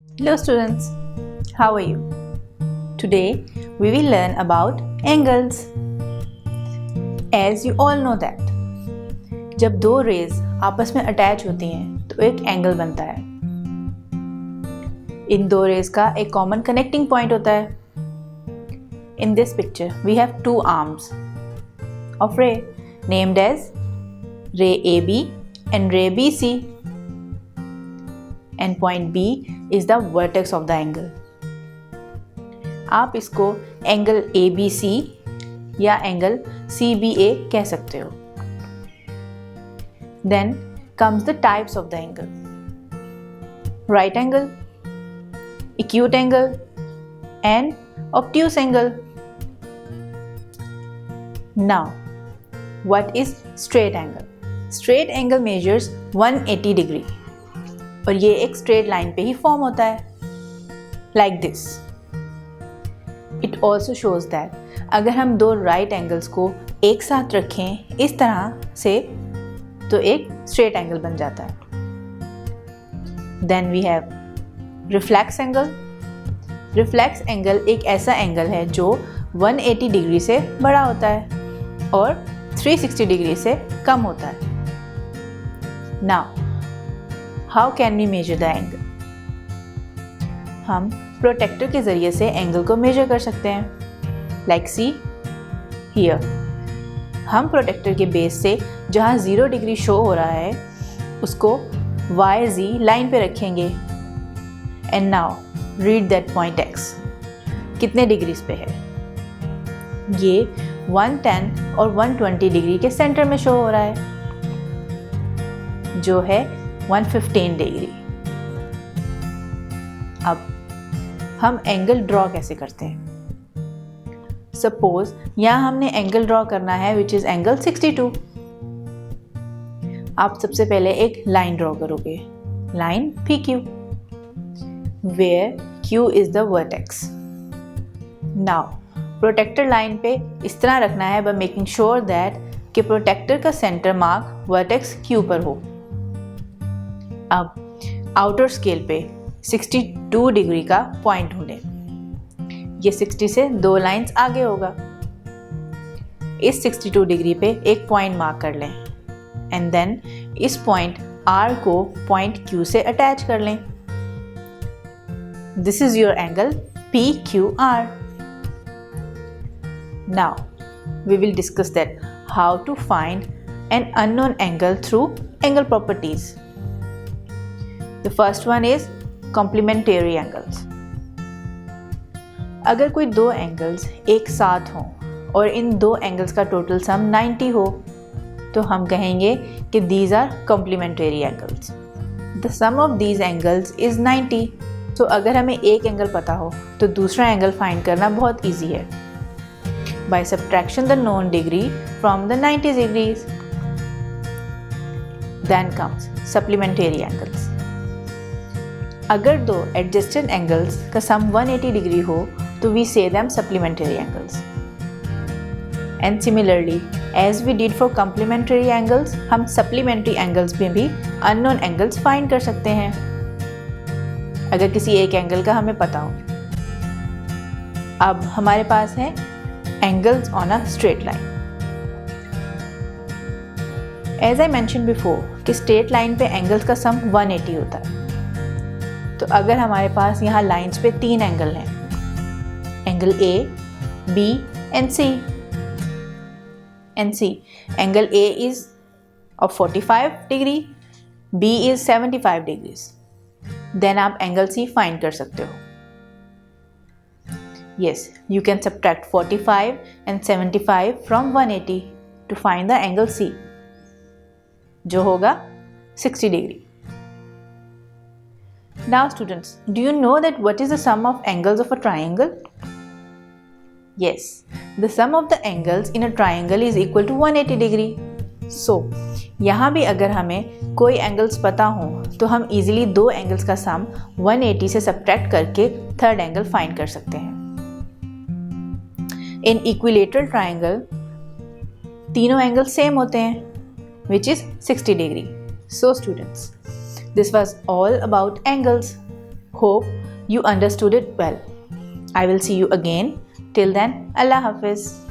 Hello students, how are you? Today we will learn about angles. As you all know that जब दो raise आपस में attach होती हैं तो एक एंगल बनता है। इन दो रेज का एक कॉमन कनेक्टिंग पॉइंट होता है। In this picture we have two arms of ray named as ray AB and ray BC, and point B is the vertex of the angle. आप इसको एंगल ABC या angle CBA कह सकते हो। Then comes the types of the angle: right angle, acute angle, and obtuse angle. Now, what is straight angle? Straight angle measures 180 degree और ये एक straight line पे ही फॉर्म होता है, like this. It also shows that अगर हम दो right angles को एक साथ रखें इस तरह से तो एक स्ट्रेट एंगल बन जाता है। Then we have reflex angle. Reflex angle एक ऐसा एंगल है जो 180 डिग्री से बड़ा होता है और 360 डिग्री से कम होता है। Now how can we measure the angle? हम प्रोटेक्टर के ज़रिए से एंगल को मेजर कर सकते हैं, लाइक सी हियर। हम प्रोटेक्टर के बेस से जहाँ 0 डिग्री शो हो रहा है उसको YZ लाइन पे रखेंगे and now read that point X कितने डिग्रीज पे है। ये 110 और 120 डिग्री के सेंटर में शो हो रहा है, जो है 115 डिग्री। अब हम एंगल ड्रॉ कैसे करते हैं? सपोज यहाँ हमने एंगल ड्रॉ करना है विच इज एंगल 62। आप सबसे पहले एक लाइन ड्रॉ करोगे, line PQ, where Q is the vertex. Now protractor line पे इस तरह रखना है बाय मेकिंग श्योर दैट कि प्रोटेक्टर का सेंटर मार्क वर्टेक्स Q पर हो। अब आउटर स्केल पे 62 डिग्री का पॉइंट ढूंढें। ये 60 से 2 लाइंस आगे होगा। इस 62 डिग्री पे एक पॉइंट मार्क कर लें एंड देन इस पॉइंट R को पॉइंट Q से अटैच कर लें। This is your angle PQR। Now we will discuss that how to find an unknown angle through angle properties. The first one is complementary angles. अगर कोई दो angles एक साथ हों और इन दो एंगल्स का टोटल सम 90 हो तो हम कहेंगे कि these are complementary angles. The sum of these angles is 90. तो अगर हमें एक एंगल पता हो तो दूसरा एंगल फाइंड करना बहुत ईजी है by subtraction the known degree from the 90 degrees. Then comes supplementary angles. अगर दो adjacent angles का sum 180 डिग्री हो तो we say them supplementary angles. And similarly, as we did for complementary angles, हम supplementary angles में भी unknown angles find कर सकते हैं अगर किसी एक एंगल का हमें पता हो। अब हमारे पास है angles on a straight line. As I mentioned before कि straight line पे angles का sum 180 होता है। तो अगर हमारे पास यहाँ लाइन्स पे 3 एंगल हैं, angle A, B and C. Angle A is of 45 degree, B is 75 degrees. Then आप एंगल C फाइंड कर सकते हो। Yes, you can subtract 45 and 75 from 180 to find the angle C, जो होगा 60 degree. Now students, do you know that what is the sum of angles of a triangle? Yes, the sum of the angles in a triangle is equal to 180 degree. So, यहाँ भी अगर हमें कोई angles पता हो तो हम easily दो एंगल्स का सम 180 से सब्ट्रैक्ट करके थर्ड एंगल फाइंड कर सकते हैं। इन इक्विलेटरल ट्राइंगल तीनों एंगल सेम होते हैं which is 60 degree. So students, this was all about angles. Hope you understood it well. I will see you again. Till then, Allah Hafiz.